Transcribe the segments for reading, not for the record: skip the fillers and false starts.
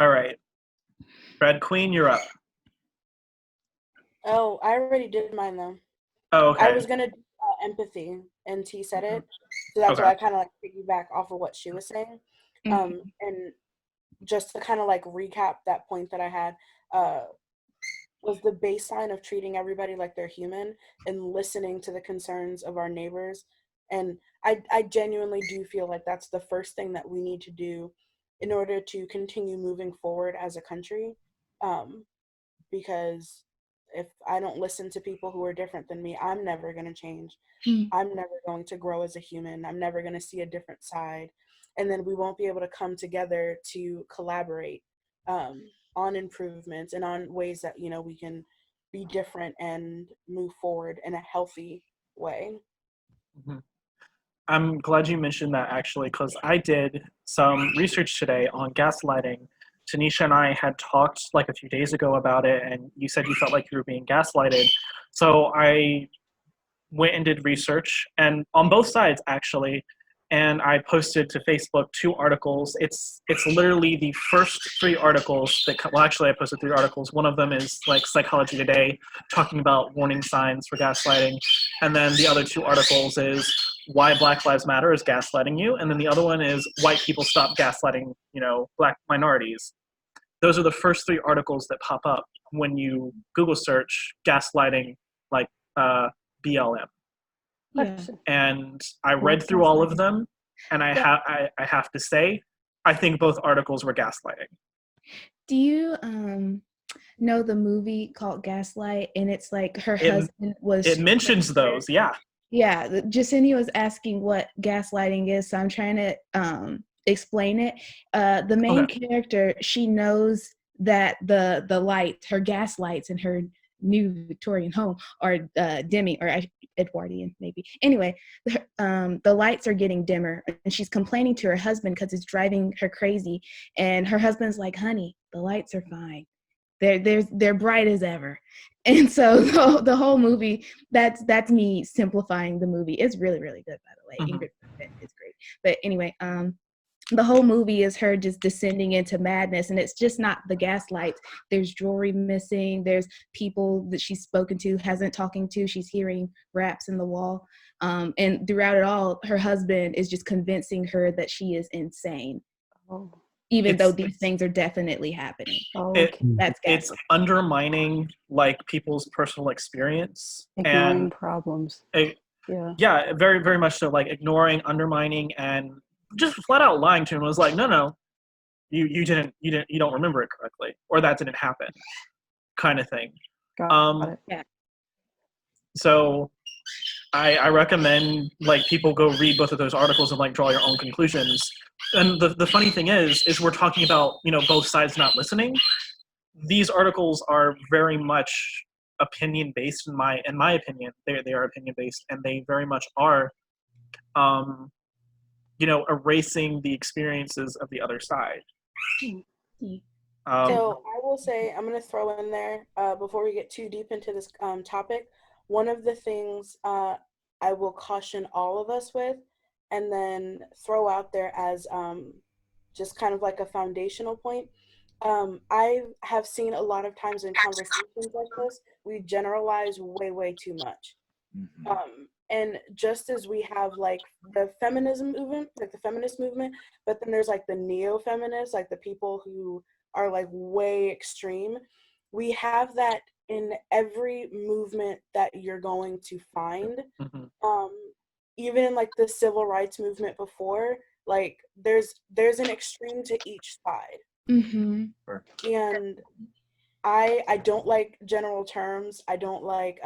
All right. Red Queen, you're up. Oh, I already did mine though. Oh, I okay. was gonna do empathy, and T said it, so that's Okay. why I kind of like piggyback off of what she was saying. And just to kind of like recap that point that I had, uh, was the baseline of treating everybody like they're human and listening to the concerns of our neighbors. And I genuinely do feel like that's the first thing that we need to do in order to continue moving forward as a country. Um, because if I don't listen to people who are different than me, I'm never going to change. I'm never going to grow as a human. I'm never going to see a different side. And then we won't be able to come together to collaborate on improvements and on ways that, we can be different and move forward in a healthy way. Mhm. I'm glad you mentioned that actually, because I did some research today on gaslighting. Tanisha and I had talked like a few days ago about it, and you said you felt like you were being gaslighted. So I went and did research, and on both sides actually, and I posted to Facebook 2 articles. It's literally the first 3 articles that well, actually I posted 3 articles. One of them is like Psychology Today, talking about warning signs for gaslighting, and then the other 2 articles is why Black Lives Matter is gaslighting you, and then the other one is white people stop gaslighting, Black minorities. Those are the first 3 articles that pop up when you Google search gaslighting, like BLM. Yeah. And I read through all of them, and I have to say, I think both articles were gaslighting. Do you know the movie called Gaslight? And it's like her husband was. It mentions those, yeah. Yeah, Jasenia was asking what gaslighting is, so I'm trying to explain it. The main character, she knows that the lights, her gas lights in her new Victorian home are dimming, or Edwardian maybe. Anyway, the lights are getting dimmer, and she's complaining to her husband because it's driving her crazy. And her husband's like, "Honey, the lights are fine. They're bright as ever." And so the whole movie, that's me simplifying the movie. It's really, really good, by the way. Ingrid is great. But anyway, the whole movie is her just descending into madness, and it's just not the gaslights. There's jewelry missing. There's people that she's spoken to, hasn't talking to. She's hearing raps in the wall. And throughout it all, her husband is just convincing her that she is insane. Oh. Even though these things are definitely happening. It's undermining like people's personal experience, ignoring and problems. Yeah, very, very much so. Like ignoring, undermining, and just flat out lying to him. Was like, no, you don't remember it correctly, or that didn't happen, kind of thing. Got it. Yeah. So I recommend like people go read both of those articles and like draw your own conclusions. And the funny thing is we're talking about both sides not listening. These articles are very much opinion based in my opinion. They are opinion based, and they very much are erasing the experiences of the other side. So I will say, I'm going to throw in there, before we get too deep into this topic, one of the things I will caution all of us with, and then throw out there as just kind of like a foundational point. I have seen a lot of times in conversations like this, we generalize way, way too much. And just as we have like the feminism movement, like the feminist movement, but then there's like the neo-feminists, like the people who are like way extreme. We have that in every movement that you're going to find. Even in like the civil rights movement before, like there's an extreme to each side. And I don't like general terms. I don't like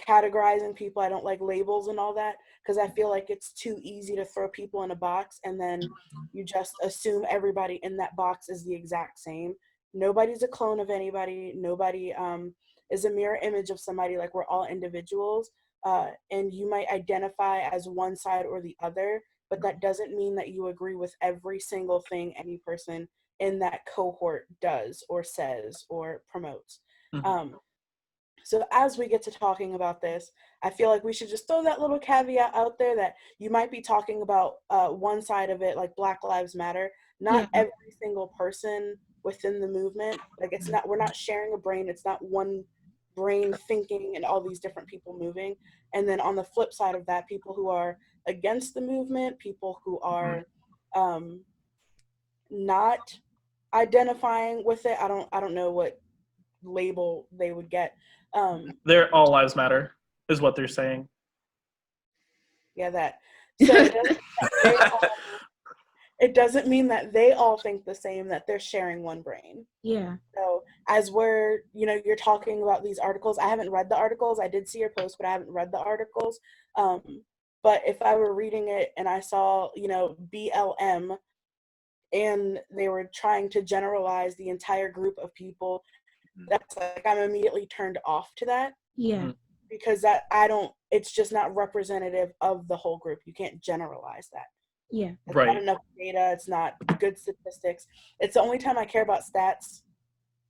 categorizing people. I don't like labels and all that, because I feel like it's too easy to throw people in a box and then you just assume everybody in that box is the exact same. Nobody's a clone of anybody. Nobody is a mirror image of somebody. Like, we're all individuals, and you might identify as one side or the other, but that doesn't mean that you agree with every single thing any person in that cohort does or says or promotes. So as we get to talking about this, I feel like we should just throw that little caveat out there that you might be talking about one side of it, like Black Lives Matter. Not every single person within the movement. Like we're not sharing a brain. It's not one brain thinking and all these different people moving. And then on the flip side of that, people who are against the movement, people who are not identifying with it. I don't know what label they would get. They're all lives matter is what they're saying. Yeah, that. So it doesn't mean that they all think the same, that they're sharing one brain. Yeah. So as you're talking about these articles, I haven't read the articles. I did see your post, but I haven't read the articles. But if I were reading it and I saw, BLM, and they were trying to generalize the entire group of people, that's like, I'm immediately turned off to that. Yeah. Because it's just not representative of the whole group. You can't generalize that. Yeah. It's right. not enough data. It's not good statistics. It's the only time I care about stats.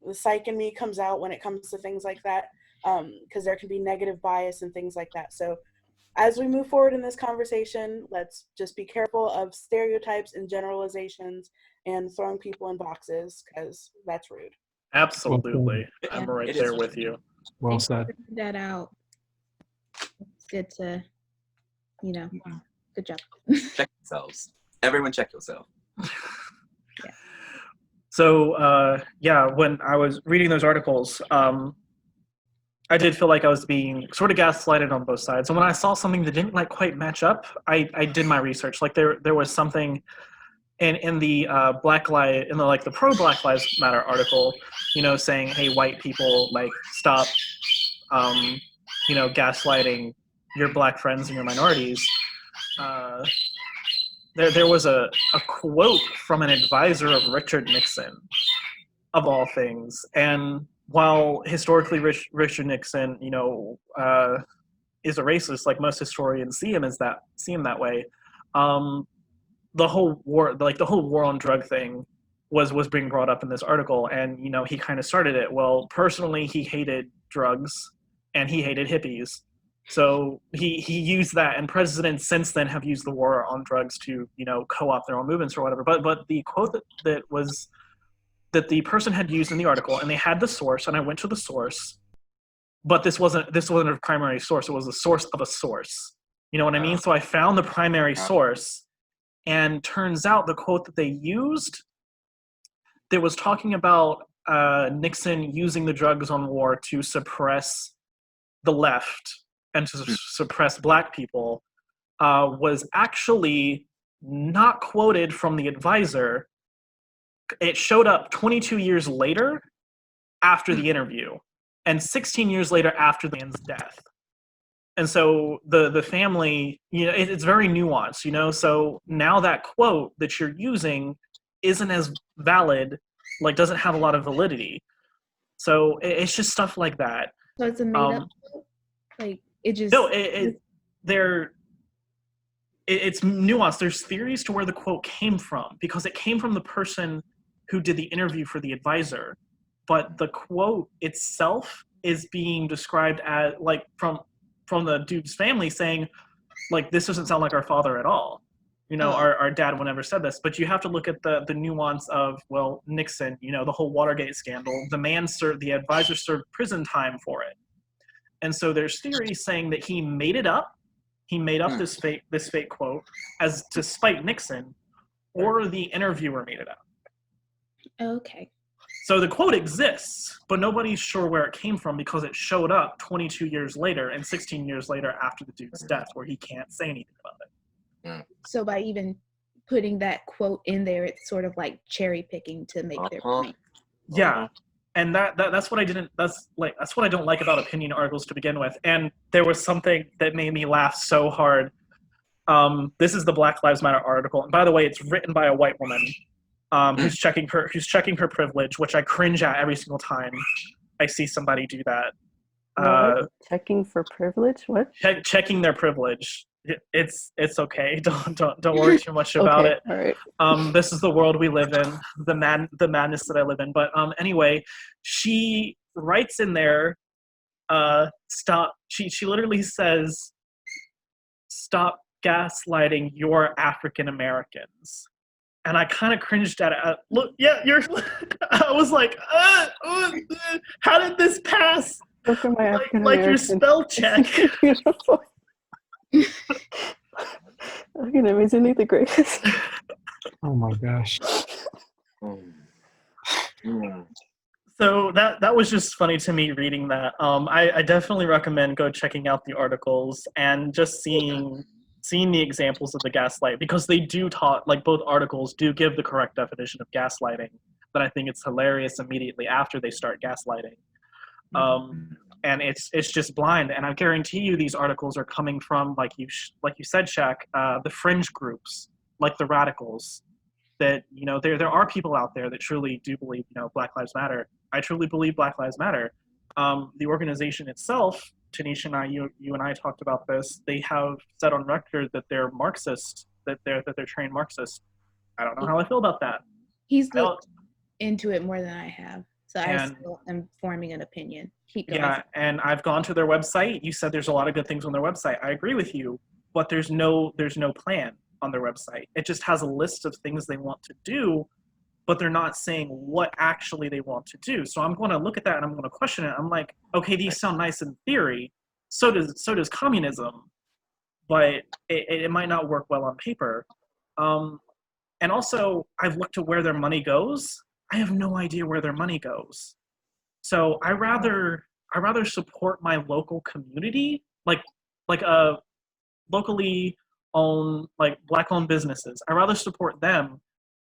The psych in me comes out when it comes to things like that, because there can be negative bias and things like that. So as we move forward in this conversation, let's just be careful of stereotypes and generalizations and throwing people in boxes, because that's rude. Absolutely. Yeah. I'm right there with you. Well Thanks said. for pointing that out. It's good to, good job. Check yourselves. Everyone check yourself. So, when I was reading those articles, I did feel like I was being sort of gaslighted on both sides. And when I saw something that didn't quite match up, I did my research. Like there was something in the the pro Black Lives Matter article, saying, hey, white people, stop, gaslighting your Black friends and your minorities. There was a quote from an advisor of Richard Nixon, of all things. And while historically Richard Nixon, is a racist, like most historians see him that way, the whole war on drug thing was being brought up in this article, and he kind of started it. Well, personally, he hated drugs and he hated hippies. So he used that, and presidents since then have used the war on drugs to, co-opt their own movements or whatever. But the quote that the person had used in the article, and they had the source, and I went to the source, but this wasn't a primary source. It was a source of a source. You know what I mean? So I found the primary source, and turns out the quote that they used that was talking about Nixon using the drugs on war to suppress the left and to suppress Black people was actually not quoted from the advisor. It showed up 22 years later after the interview, and 16 years later after the man's death. And so the family, it's very nuanced, so now that quote that you're using isn't as valid, doesn't have a lot of validity. So it's just stuff like that. So it's a made up quote? It just... No, it's nuanced. There's theories to where the quote came from, because it came from the person who did the interview for the advisor. But the quote itself is being described as, from the dude's family saying, this doesn't sound like our father at all. Our dad would never said this. But you have to look at the nuance of, well, Nixon, the whole Watergate scandal. The advisor served prison time for it. And so there's theories saying that he made it up. He made up this fake quote as to spite Nixon, or the interviewer made it up. Okay. So the quote exists, but nobody's sure where it came from, because it showed up 22 years later and 16 years later after the dude's death, where he can't say anything about it. So by even putting that quote in there, it's sort of like cherry picking to make their point. Yeah. And that's what that's what I don't like about opinion articles to begin with. And there was something that made me laugh so hard. This is the Black Lives Matter article. And by the way, it's written by a white woman who's checking her privilege, which I cringe at every single time I see somebody do that. Checking for privilege? What? Checking their privilege. It's okay. Don't worry too much about it. All right. This is the world we live in, the madness that I live in. But anyway, she writes in there, stop. She literally says, "Stop gaslighting your African Americans." And I kind of cringed at it. Look, yeah, I was like, how did this pass? Go for my Like, African like your American. spell check. Beautiful. African amazingly the greatest. Oh my gosh. So that was just funny to me reading that. I definitely recommend go checking out the articles and just seeing the examples of the gaslight, because they do talk, like both articles do give the correct definition of gaslighting, but I think it's hilarious immediately after they start gaslighting. And it's just blind, and I guarantee you these articles are coming from, like you said, Shaq, the fringe groups, like the radicals, that, you know, there are people out there that truly do believe, you know, Black Lives Matter. I truly believe Black Lives Matter. The organization itself, Tanisha and I, you and I talked about this. They have said on record that they're Marxist, that they're trained Marxist. I don't know how I feel about that. He's looked into it more than I have, so I And- still am forming an opinion. Keep going. Yeah, and I've gone to their website. You said there's a lot of good things on their website. I agree with you, but there's no plan on their website. It just has a list of things they want to do, but they're not saying what actually they want to do. So I'm going to look at that and I'm going to question it. I'm like, okay, these sound nice in theory. So does communism, but it might not work well on paper. And also, I've looked at where their money goes. I have no idea where their money goes. So I rather support my local community, like locally owned, like Black-owned businesses. I rather support them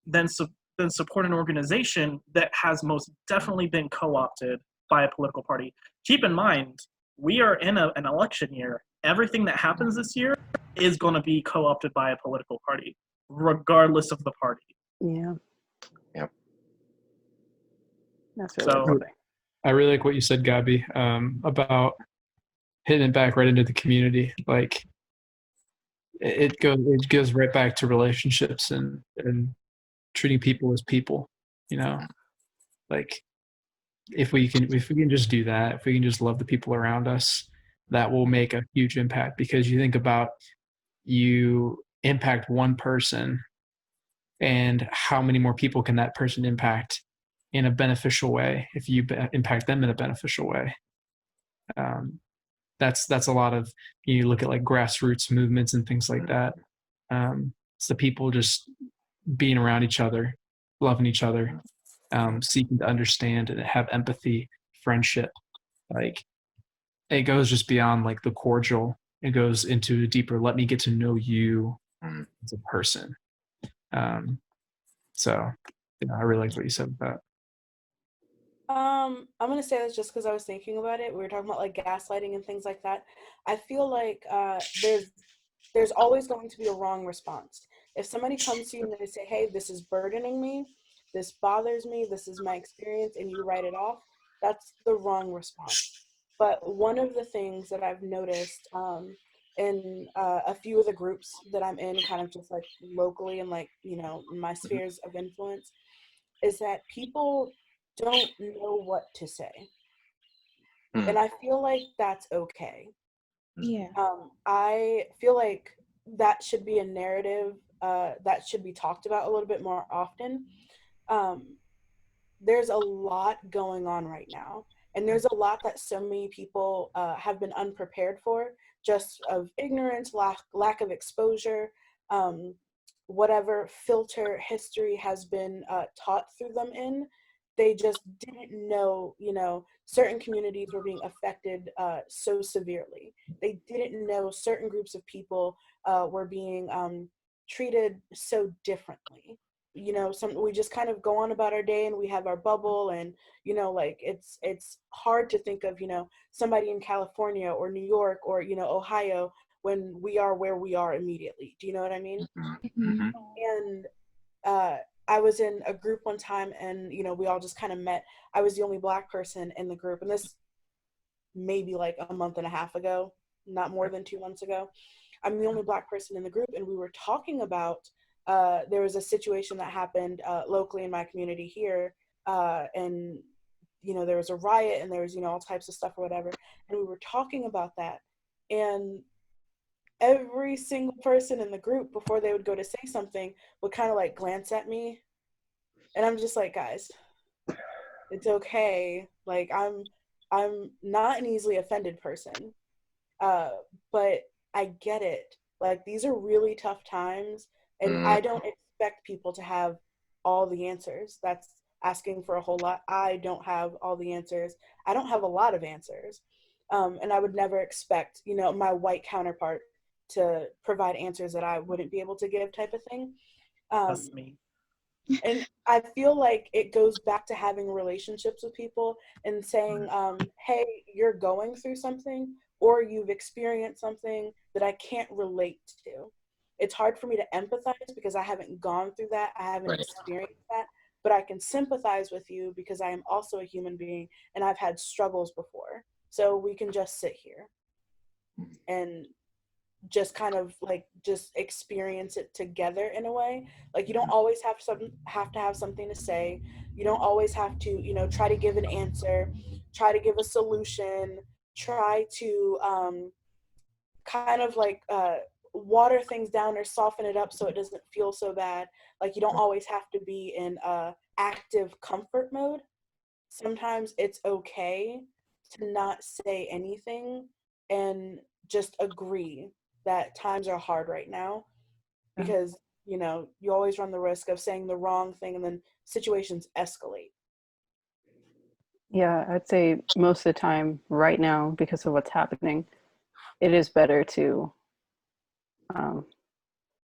than support an organization that has most definitely been co-opted by a political party. Keep in mind, we are in an election year. Everything that happens this year is going to be co-opted by a political party, regardless of the party. Yeah. Yep. That's really So- lovely. I really like what you said, Gabi, about hitting it back right into the community. Like it goes right back to relationships and treating people as people. You know, like if we can just do that, if we can just love the people around us, that will make a huge impact. Because you think about, you impact one person, and how many more people can that person impact in a beneficial way if you impact them in a beneficial way. That's a lot of, you look at like grassroots movements and things like that. It's the people just being around each other, loving each other, seeking to understand and have empathy, friendship. Like it goes just beyond like the cordial. It goes into deeper, let me get to know you as a person. So I really liked what you said about that. I'm gonna say this just because I was thinking about it. We were talking about like gaslighting and things like that. I feel like there's always going to be a wrong response. If somebody comes to you and they say, "Hey, this is burdening me, this bothers me, this is my experience," and you write it off, that's the wrong response. But one of the things that I've noticed in a few of the groups that I'm in, kind of just like locally and like, you know, my spheres of influence, is that people don't know what to say. And I feel like that's okay. Yeah. I feel like that should be a narrative that should be talked about a little bit more often. There's a lot going on right now, and there's a lot that so many people have been unprepared for, just of ignorance, lack of exposure, whatever filter history has been taught through them in. They just didn't know, you know, certain communities were being affected so severely. They didn't know certain groups of people were being treated so differently. You know, we just kind of go on about our day and we have our bubble, and, you know, like it's hard to think of, you know, somebody in California or New York or, you know, Ohio when we are where we are immediately. Do you know what I mean? Mhm. And I was in a group one time, and, you know, we all just kind of met. I was the only Black person in the group, and this maybe like a month and a half ago, not more than 2 months ago. I'm the only Black person in the group, and we were talking about there was a situation that happened locally in my community here, and, you know, there was a riot and there was, you know, all types of stuff or whatever, and we were talking about that, and every single person in the group, before they would go to say something, would kind of like glance at me, and I'm just like, guys, It's okay. Like I'm not an easily offended person. But I get it. Like these are really tough times, and I don't expect people to have all the answers. That's asking for a whole lot. I don't have all the answers. I don't have a lot of answers. And I would never expect, my white counterpart to provide answers that I wouldn't be able to give, type of thing. That's me. And I feel like it goes back to having relationships with people and saying, hey, you're going through something or you've experienced something that I can't relate to. It's hard for me to empathize because I haven't gone through that. I haven't Right. experienced that. But I can sympathize with you because I am also a human being and I've had struggles before. So we can just sit here and just kind of like just experience it together in a way. Like you don't always have to have something to say. You don't always have to try to give an answer, try to give a solution, try to kind of like water things down or soften it up so it doesn't feel so bad. Like you don't always have to be in active comfort mode. Sometimes it's okay to not say anything and just agree that times are hard right now, because you always run the risk of saying the wrong thing and then situations escalate. Yeah, I'd say most of the time right now, because of what's happening, it is better to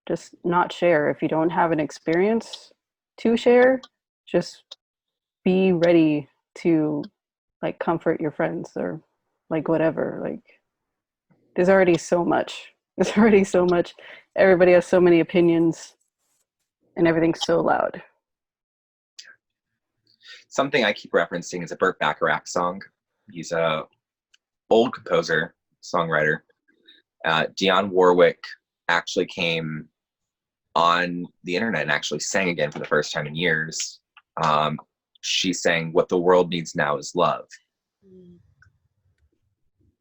just not share. If you don't have an experience to share, just be ready to like comfort your friends or like whatever. Like there's already so much. There's already so much. Everybody has so many opinions and everything's so loud. Something I keep referencing is a Burt Bacharach song. He's a old composer, songwriter. Dionne Warwick actually came on the internet and actually sang again for the first time in years. She sang, "What the world needs now is love."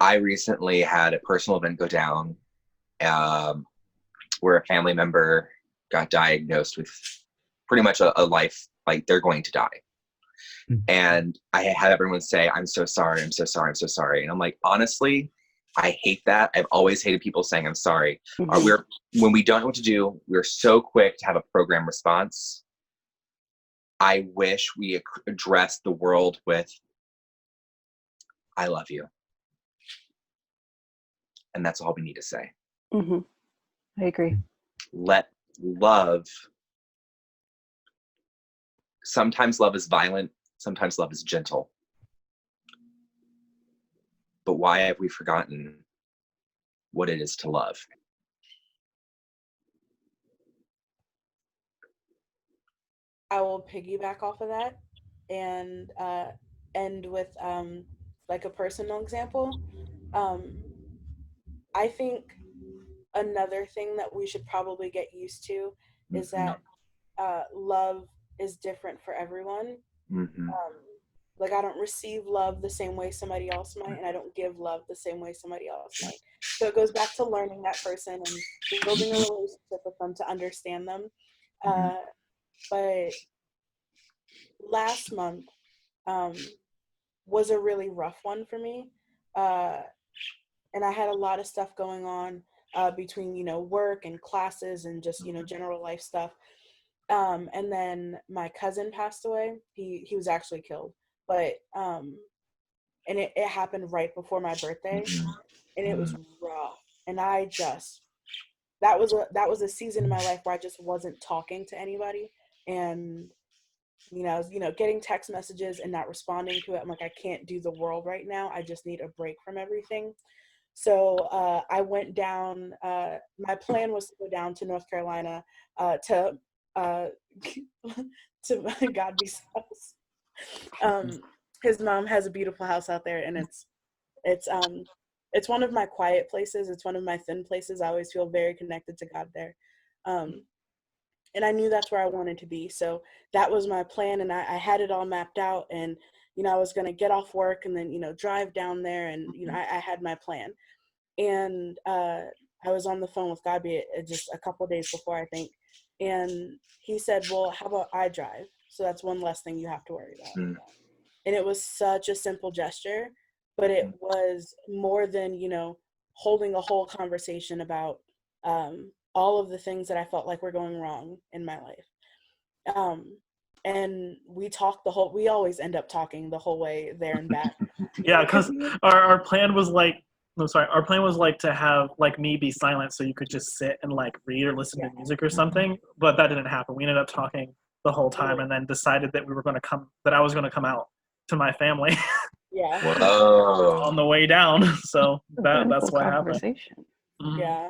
I recently had a personal event go down where a family member got diagnosed with pretty much a life, like they're going to die. And I had everyone say, "I'm so sorry, I'm so sorry, I'm so sorry." And I'm like, honestly, I hate that. I've always hated people saying I'm sorry. When we don't know what to do, we're so quick to have a program response. I wish we addressed the world with, "I love you." And that's all we need to say. I agree. Let love, sometimes love is violent, sometimes love is gentle. But why have we forgotten what it is to love? I will piggyback off of that and end with like a personal example. I think another thing that we should probably get used to is that love is different for everyone. Like I don't receive love the same way somebody else might, and I don't give love the same way somebody else might. So it goes back to learning that person and building a relationship with them to understand them. But last month was a really rough one for me. And I had a lot of stuff going on between, work and classes and just, general life stuff. And then my cousin passed away. He was actually killed, but and it happened right before my birthday, and it was rough. And that was a season in my life where I just wasn't talking to anybody, and I was getting text messages and not responding to it. I'm like, I can't do the world right now. I just need a break from everything. So I went down. My plan was to go down to North Carolina to to Godby's house. His mom has a beautiful house out there, and it's one of my quiet places. It's one of my thin places. I always feel very connected to God there. And I knew that's where I wanted to be. So that was my plan, and I had it all mapped out, and I was going to get off work and then drive down there, and I had my plan. And I was on the phone with Gabi just a couple of days before, I think, and he said, "Well, how about I drive? So that's one less thing you have to worry about." And it was such a simple gesture, but it was more than, you know, holding a whole conversation about all of the things that I felt like were going wrong in my life. And we always end up talking the whole way there and back. Yeah, because our plan was like, no, sorry, our plan was like to have like me be silent so you could just sit and like read or listen to music or something, but that didn't happen. We ended up talking the whole time and then decided that that I was going to come out to my family Yeah. Whoa. on the way down. So that's Beautiful what happened. conversation. Mhm. Yeah.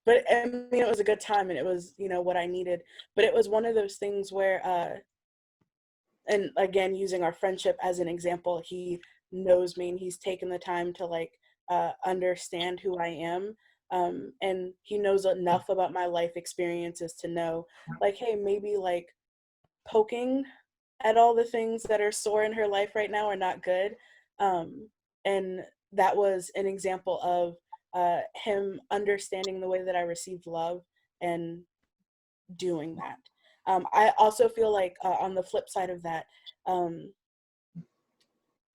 But I mean, it was a good time, and it was, you know, what I needed. But it was one of those things where, and again, using our friendship as an example, he knows me and he's taken the time to like understand who I am. And he knows enough about my life experiences to know, like, hey, maybe like poking at all the things that are sore in her life right now are not good. And that was an example of him understanding the way that I received love and doing that. I also feel like on the flip side of that,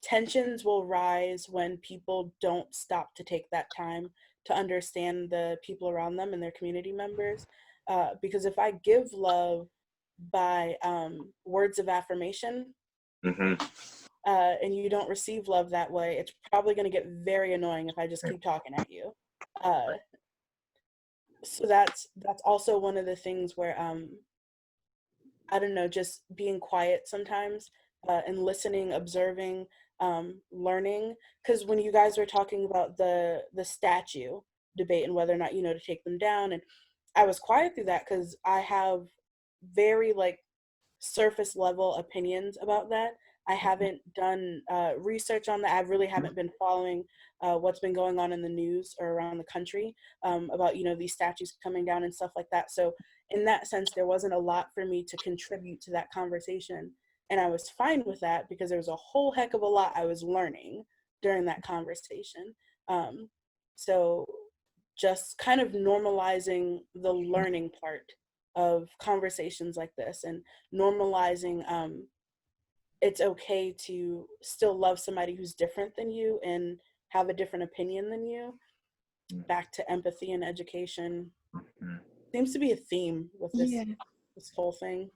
tensions will rise when people don't stop to take that time to understand the people around them and their community members. Because if I give love by words of affirmation, Mm-hmm. and you don't receive love that way, it's probably going to get very annoying if I just keep talking at you. So that's also one of the things where I don't know, just being quiet sometimes and listening, observing, learning. Because when you guys were talking about the statue debate and whether or not, you know, to take them down, and I was quiet through that because I have very like surface level opinions about that. I haven't done research on that. I really haven't been following what's been going on in the news or around the country about, you know, these statues coming down and stuff like that. So in that sense, there wasn't a lot for me to contribute to that conversation. And I was fine with that because there was a whole heck of a lot I was learning during that conversation. So just kind of normalizing the learning part of conversations like this and normalizing it's okay to still love somebody who's different than you and have a different opinion than you. Back to empathy and education seems to be a theme with this Yeah. this whole thing.